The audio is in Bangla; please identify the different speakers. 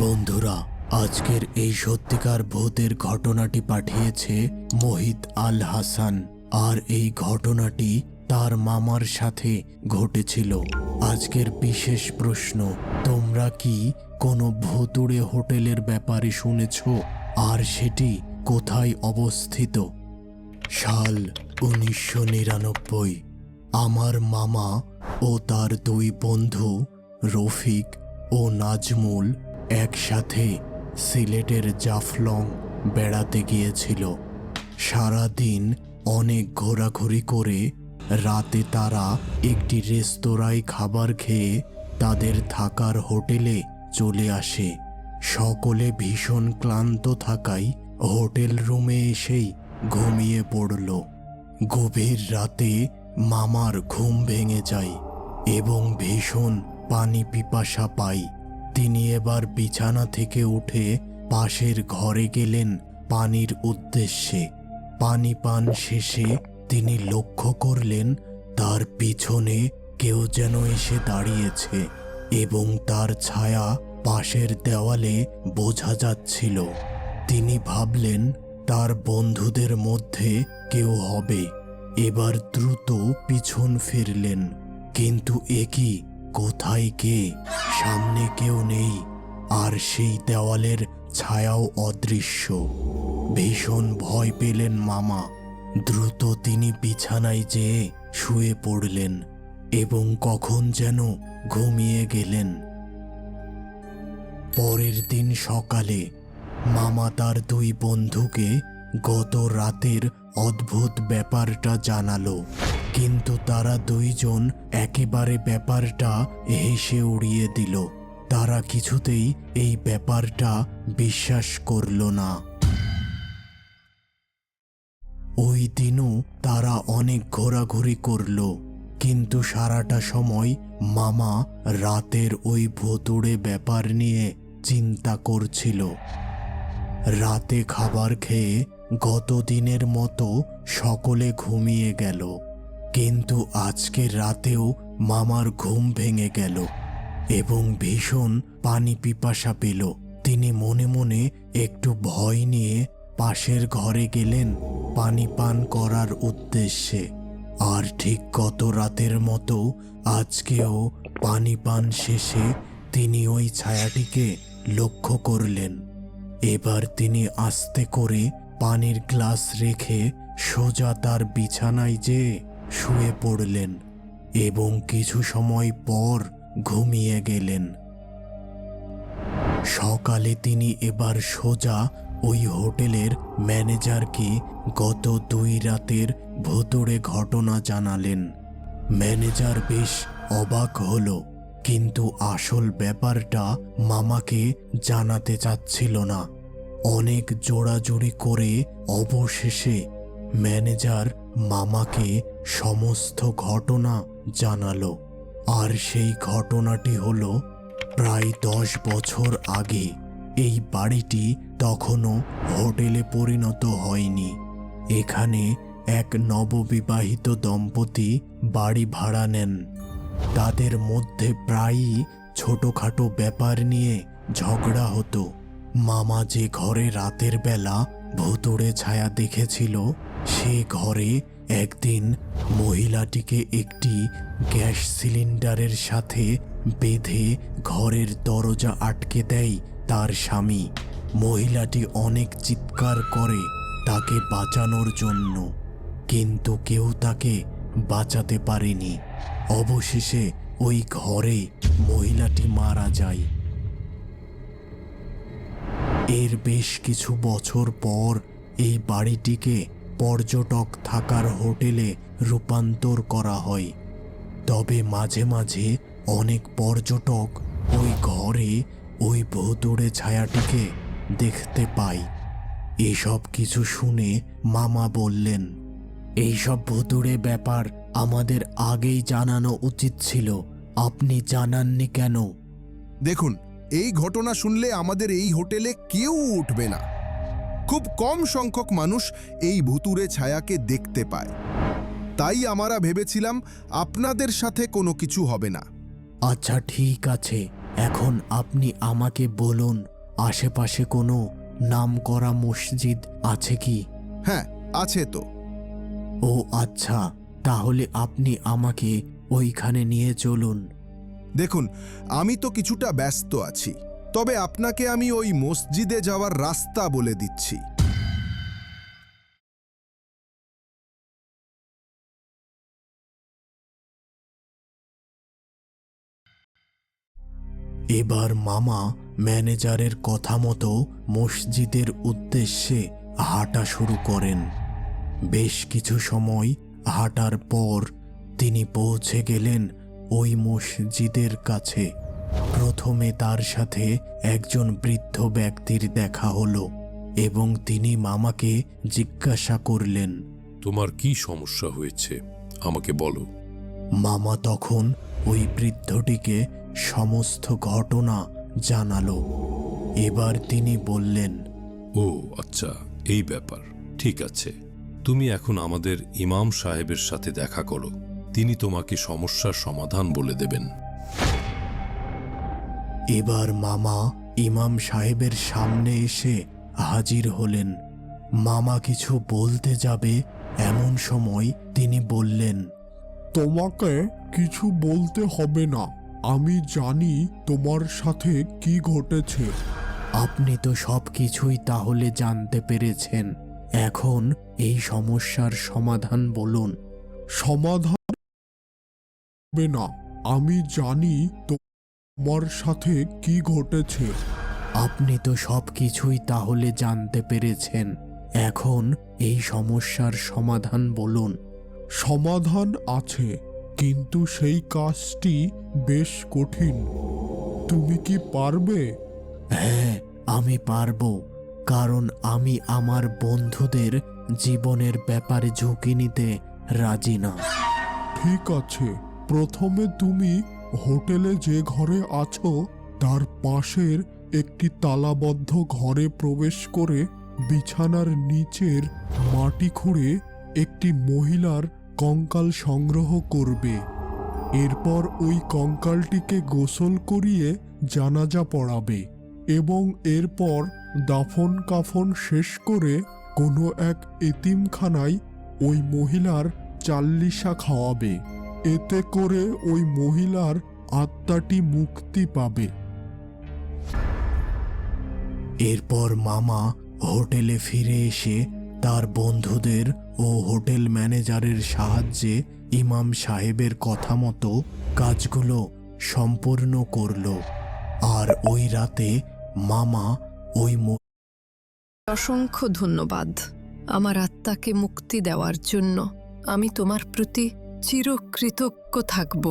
Speaker 1: বন্ধুরা, আজকের এই সত্যিকার ভূতের ঘটনাটি পাঠিয়েছে মোহিত আল হাসান। আর এই ঘটনাটি তার মামার সাথে ঘটেছিল। আজকের বিশেষ প্রশ্ন, তোমরা কি কোনো ভুতুড়ে হোটেলের ব্যাপারে শুনেছ? আর সেটি কোথায় অবস্থিত? সাল 1999। আমার মামা ও তার দুই বন্ধু রফিক ও নাজমুল একসাথে সিলেটের জাফলং বেড়াতে গিয়েছিল। সারাদিন অনেক ঘোরাঘুরি করে রাতে তারা একটি রেস্তোরাঁয় খাবার খেয়ে তাদের থাকার হোটেলে চলে আসে। সকলে ভীষণ ক্লান্ত থাকায় হোটেল রুমে এসেই ঘুমিয়ে পড়ল। গভীর রাতে মামার ঘুম ভেঙে যায় এবং ভীষণ পানি পিপাসা পায়। তিনি এবার বিছানা থেকে উঠে পাশের ঘরে গেলেন পানির উদ্দেশ্যে। পানি পান শেষে তিনি লক্ষ্য করলেন তার পিছনে কেউ যেন এসে দাঁড়িয়েছে এবং তার ছায়া পাশের দেওয়ালে বোঝা যাচ্ছিল। তিনি ভাবলেন তার বন্ধুদের মধ্যে কেউ হবে। এবার দ্রুত পিছন ফিরলেন, কিন্তু একই কোথায় কে? সামনে কেউ নেই, আর সেই দেওয়ালের ছায়াও অদৃশ্য। ভীষণ ভয় পেলেন মামা। দ্রুত তিনি বিছানায় যেয়ে শুয়ে পড়লেন এবং কখন যেন ঘুমিয়ে গেলেন। পরের দিন সকালে মামা তার দুই বন্ধুকে গত রাতের অদ্ভুত ব্যাপারটা জানালো, কিন্তু তারা দুইজন একেবারে ব্যাপারটা হেসে উড়িয়ে দিল। তারা কিছুতেই এই ব্যাপারটা বিশ্বাস করল না। ওই দিনও তারা অনেক ঘোরাঘুরি করল, কিন্তু সারাটা সময় মামা রাতের ওই ভুতুড়ে ব্যাপার নিয়ে চিন্তা করছিল। রাতে খাবার খেয়ে গত দিনের মতো সকলে ঘুমিয়ে গেল, কিন্তু আজকে রাতেও মামার ঘুম ভেঙে গেল এবং ভীষণ পানি পিপাসা পেল। তিনি মনে মনে একটু ভয় নিয়ে পাশের ঘরে গেলেন পানি পান করার উদ্দেশ্যে। আর ঠিক গত রাতের মতো আজকেও পানি পান শেষে তিনি ওই ছায়াটিকে লক্ষ্য করলেন। এবার তিনি আস্তে করে পানির গ্লাস রেখে সোজা তার বিছানায় যেয়ে শুয়ে পড়লেন এবং কিছু সময় পর ঘুমিয়ে গেলেন। সকালে তিনি এবার সোজা ওই হোটেলের ম্যানেজারকে গত 2 রাতের ভুতুড়ে ঘটনা জানালেন। ম্যানেজার বেশ অবাক হলো, কিন্তু আসল ব্যাপারটা মামাকে জানাতে চাচ্ছিল না। অনেক জোড়াজুড়ি করে অবশেষে ম্যানেজার মামাকে সমস্ত ঘটনা জানালো। আর সেই ঘটনাটি হলো, প্রায় 10 বছর আগে এই বাড়িটি তখনও হোটেলে পরিণত হয়নি। এখানে এক নববিবাহিত দম্পতি বাড়ি ভাড়া নেন। তাদের মধ্যে প্রায়ই ছোটখাটো ব্যাপার নিয়ে ঝগড়া হতো। মামা যে ঘরে রাতের বেলা ভুতুড়ে ছায়া দেখেছিল, সে ঘরে একদিন মহিলাটিকে একটি গ্যাস সিলিন্ডারের সাথে বেঁধে ঘরের দরজা আটকে দেয় তার স্বামী। মহিলাটি অনেক চিৎকার করে তাকে বাঁচানোর জন্য, কিন্তু কেউ তাকে বাঁচাতে পারেনি। অবশেষে ওই ঘরে মহিলাটি মারা যায়। এর বেশ কিছু বছর পর এই বাড়িটিকে পর্যটক থাকার হোটেলে রূপান্তর করা হয়। তবে মাঝে মাঝে অনেক পর্যটক ওই ঘরে ওই ভুতুড়ে ছায়াটিকে দেখতে পায়। এসব কিছু শুনে মামা বললেন, এইসব ভুতুড়ে ব্যাপার আমাদের আগেই জানানো উচিত ছিল, আপনি জানাননি কেন?
Speaker 2: দেখুন, এই ঘটনা শুনলে আমাদের এই হোটেলে কেউ উঠবে না। খুব কম সংখ্যক মানুষ এই ভুতুড়ে ছায়াকে দেখতে পায়। তাই আমরা ভেবেছিলাম আপনাদের সাথে কোনো কিছু হবে না।
Speaker 1: আচ্ছা ঠিক আছে, এখন আপনি আমাকে বলুন, আশেপাশে কোনো নামকরা মসজিদ আছে কি?
Speaker 2: হ্যাঁ, আছে তো।
Speaker 1: ও আচ্ছা, তাহলে আপনি আমাকে ওইখানে নিয়ে চলুন।
Speaker 2: দেখুন, আমি তো কিছুটা ব্যস্ত আছি, তবে আপনাকে আমি ওই মসজিদে যাওয়ার রাস্তা বলে দিচ্ছি।
Speaker 1: এবার মামা ম্যানেজারের কথা মতো মসজিদের উদ্দেশ্যে হাঁটা শুরু করেন। বেশ কিছু সময় হাঁটার পর তিনি পৌঁছে গেলেন ওই মসজিদের কাছে। প্রথমে তার সাথে একজন বৃদ্ধ ব্যক্তির দেখা হলো এবং তিনি মামাকে জিজ্ঞাসা করলেন,
Speaker 3: তোমার কি সমস্যা হয়েছে আমাকে বলো।
Speaker 1: মামা তখন ওই বৃদ্ধটিকে সমস্ত ঘটনা জানালো। এবার তিনি বললেন,
Speaker 3: ও আচ্ছা, এই ব্যাপার, ঠিক আছে। তুমি এখন আমাদের ইমাম সাহেবের সাথে দেখা করো, তিনি তোমাকে সমস্যার সমাধান বলে দেবেন।
Speaker 1: এবার মামা ইমাম সাহেবের সামনে এসে হাজির হলেন। মামা কিছু বলতে যাবে এমন সময় তিনি বললেন,
Speaker 4: তোমাকে কিছু বলতে হবে না, আমি জানি তোমার সাথে কি ঘটেছে।
Speaker 1: আপনি তো সব কিছুই তাহলে জানতে পেরেছেন, এখন এই সমস্যার সমাধান বলুন।
Speaker 4: সমাধান হবে না, আমি জানি তোমার সাথে কি ঘটেছে।
Speaker 1: আপনি তো সব কিছুই তাহলে জানতে পেরেছেন, এখন এই সমস্যার সমাধান বলুন।
Speaker 4: সমাধান আছে, কিন্তু সেই কাজটি বেশ কঠিন। তুমি কি পারবে?
Speaker 1: হ্যাঁ, আমি পারবো, কারণ আমি আমার বন্ধুদের জীবনের ব্যাপারে ঝুঁকি নিতে রাজি না।
Speaker 4: ঠিক আছে, প্রথমে তুমি হোটেলে যে ঘরে আছো তার পাশের একটি তালাবদ্ধ ঘরে প্রবেশ করে বিছানার নিচের মাটি খুঁড়ে একটি মহিলার কঙ্কাল সংগ্রহ করবে। এরপর ওই কঙ্কালটিকে গোসল করিয়ে জানাজা পড়াবে এবং এরপর দাফন কাফন শেষ করে কোনো এক এতিমখানায় ওই মহিলার চাল্লিশা খাওয়াবে। এতে করে ওই মহিলার আত্মাটি মুক্তি পাবে।
Speaker 1: এরপর মামা হোটেলে ফিরে এসে তার বন্ধুদের ও হোটেল ম্যানেজারের সাহায্যে ইমাম সাহেবের কথা মতো কাজগুলো সম্পূর্ণ করল। আর ওই রাতে মামা ওই
Speaker 5: অসংখ্য ধন্যবাদ আমার আত্মাকে মুক্তি দেওয়ার জন্য। আমি তোমার প্রতি চিরকৃতজ্ঞ থাকব।